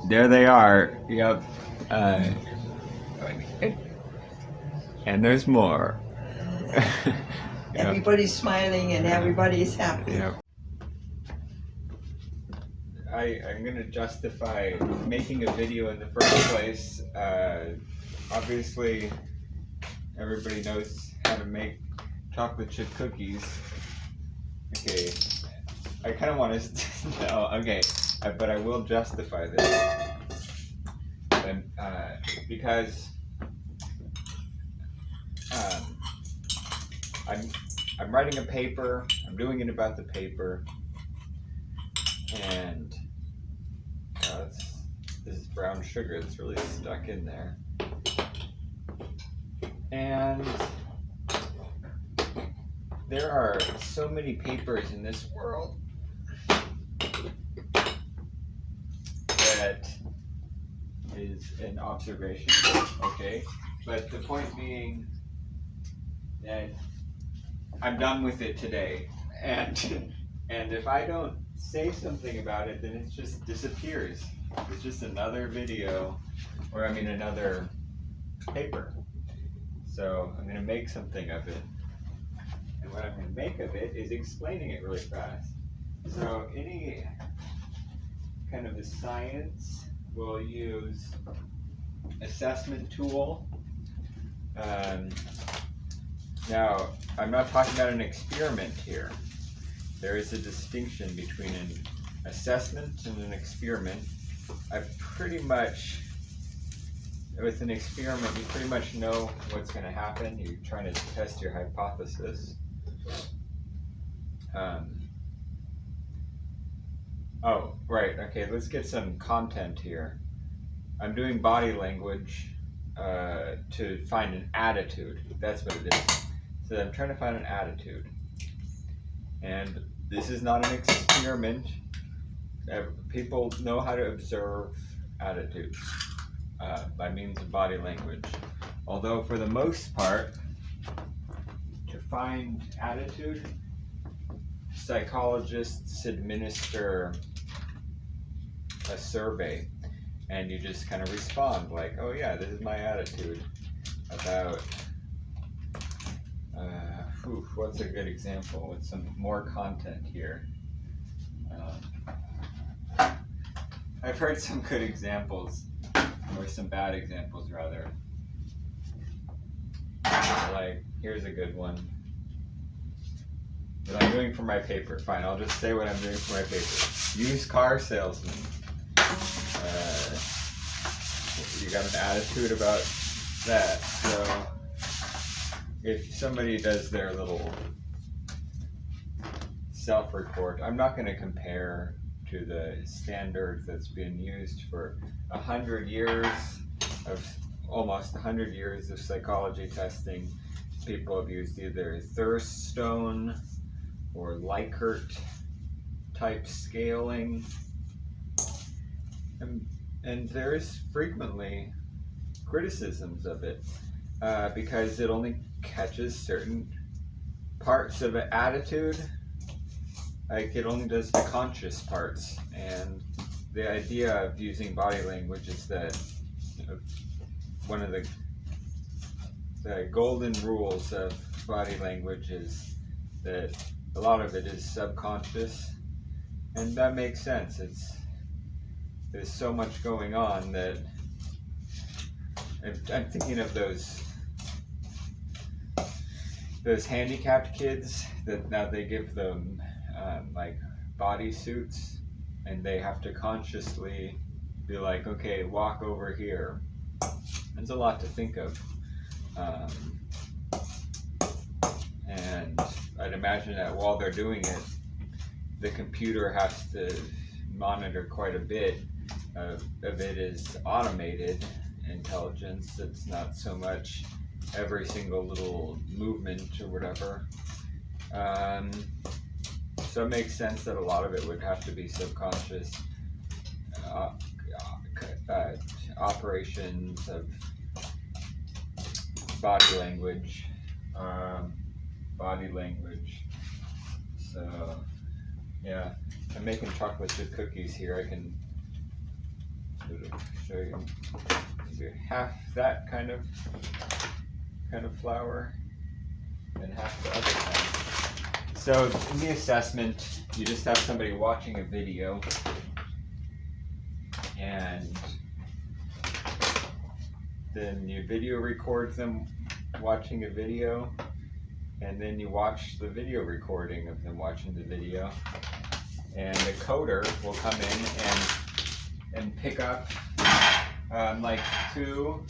There they are. Yep. And there's more. Yep. Everybody's smiling and everybody's happy. Yep. I'm going to justify making a video in the first place. Obviously, everybody knows how to make chocolate chip cookies. Okay, I kind of want to know, okay, but I will justify this. And, because I'm writing a paper, I'm doing it about the paper, and this is brown sugar that's really stuck in there. And there are so many papers in this world that is an observation, okay? But the point being that I'm done with it today, and if I don't say something about it, then it just disappears. It's just another video, or I mean another paper. So I'm going to make something of it, and what I'm going to make of it is explaining it really fast. So any kind of a science will use assessment tool. Now, I'm not talking about an experiment here. There is a distinction between an assessment and an experiment. With an experiment, you pretty much know what's going to happen. You're trying to test your hypothesis. Oh, right, okay, let's get some content here. I'm doing body language to find an attitude. That's what it is. So I'm trying to find an attitude. And this is not an experiment. People know how to observe attitudes by means of body language. Although for the most part, to find attitude, psychologists administer a survey, and you just kind of respond like, oh yeah, this is my attitude about what's a good example with some more content here. I've heard some good examples, or some bad examples rather. Like, here's a good one. What I'm doing for my paper. Fine, I'll just say what I'm doing for my paper. Used car salesman. You got an attitude about that. So if somebody does their little self-report, I'm not going to compare to the standard that's been used for 100 years almost 100 years of psychology testing. People have used either Thurstone or Likert type scaling, and there's frequently criticisms of it because it only catches certain parts of an attitude. Like, it only does the conscious parts, and the idea of using body language is that one of the golden rules of body language is that a lot of it is subconscious, and that makes sense. There's so much going on that I'm thinking of those handicapped kids that now they give them like body suits, and they have to consciously be like, okay, walk over here. There's a lot to think of, and I'd imagine that while they're doing it, the computer has to monitor quite a bit of it is automated intelligence. It's not so much every single little movement or whatever. So it makes sense that a lot of it would have to be subconscious operations of body language. So yeah, I'm making chocolate chip cookies here. I can It'll show you maybe half that kind of flower and half the other kind. So in the assessment, you just have somebody watching a video, and then your video records them watching a video, and then you watch the video recording of them watching the video, and the coder will come in and pick up like 2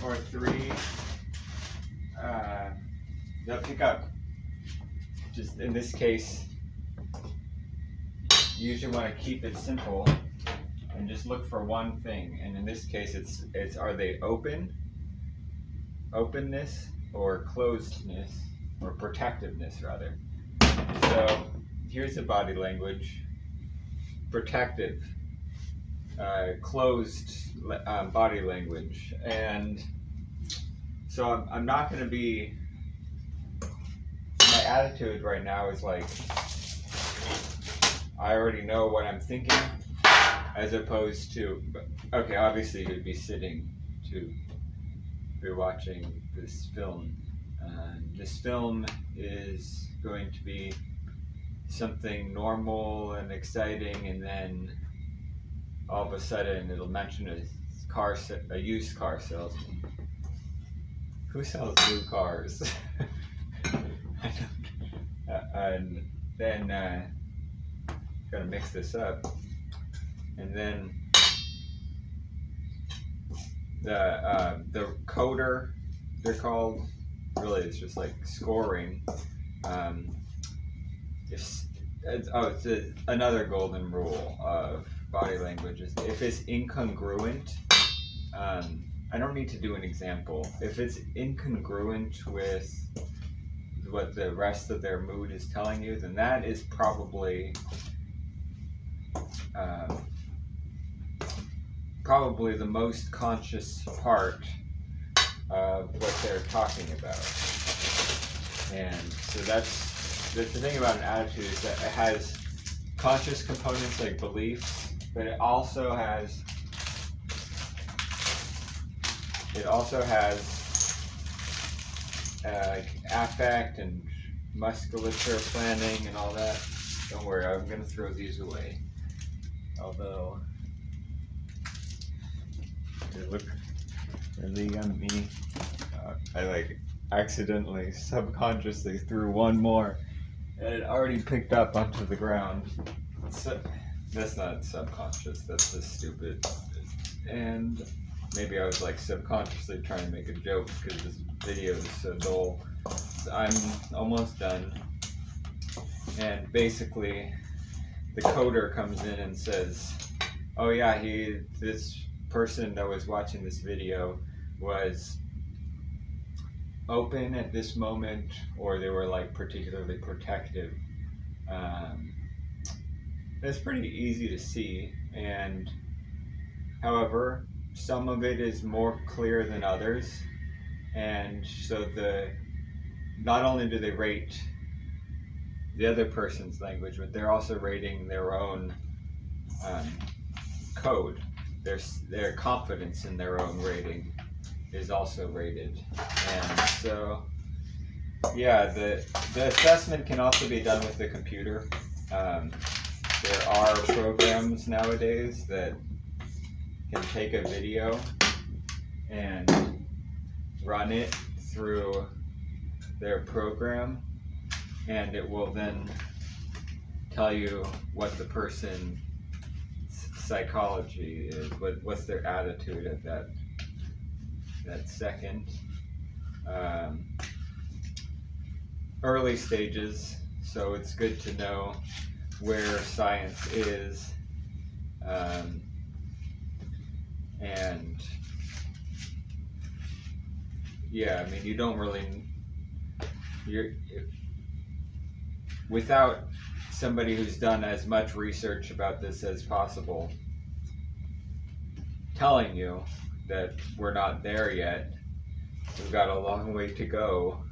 or 3. They'll pick up, just in this case, you usually want to keep it simple and just look for one thing. And in this case, it's are they openness or closedness, or protectiveness rather. So here's the body language: protective, closed body language. And so I'm not going to be, my attitude right now is like, I already know what I'm thinking, as opposed to, okay, obviously you'd be sitting to be watching this film. This film is going to be something normal and exciting, and then all of a sudden it'll mention a used car salesman. Who sells new cars? I don't. And then gotta mix this up, and then the coder, they're called. Really, it's just like scoring. It's another golden rule of body language is if it's incongruent. I don't need to do an example. If it's incongruent with what the rest of their mood is telling you, then that is probably the most conscious part of what they're talking about. And so that's the thing about an attitude, is that it has conscious components like beliefs, but it also has like affect and musculature planning and all that. Don't worry, I'm gonna throw these away. Although they look really yummy. I like accidentally, subconsciously threw one more, and it already picked up onto the ground. So, that's not subconscious, that's just stupid. And maybe I was like subconsciously trying to make a joke because this video is so dull. So I'm almost done. And basically, the coder comes in and says, oh yeah, this person that was watching this video was open at this moment, or they were like particularly protective. It's pretty easy to see, and however, some of it is more clear than others, and so not only do they rate the other person's language, but they're also rating their own code. Their confidence in their own rating is also rated. And so, yeah, the assessment can also be done with the computer. There are programs nowadays that can take a video and run it through their program, and it will then tell you what the person's psychology is, what's their attitude at that second. Early stages, so it's good to know where science is, and yeah, I mean, you don't really, without somebody who's done as much research about this as possible telling you that we're not there yet, we've got a long way to go,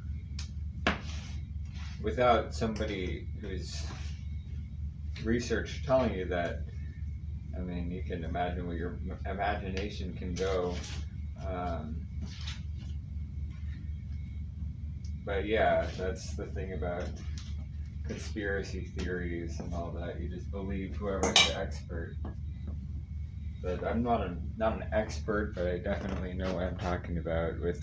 without somebody who's research telling you that, I mean, can imagine where your imagination can go. But yeah, that's the thing about conspiracy theories and all that. You just believe whoever's the expert. But I'm not an expert, but I definitely know what I'm talking about with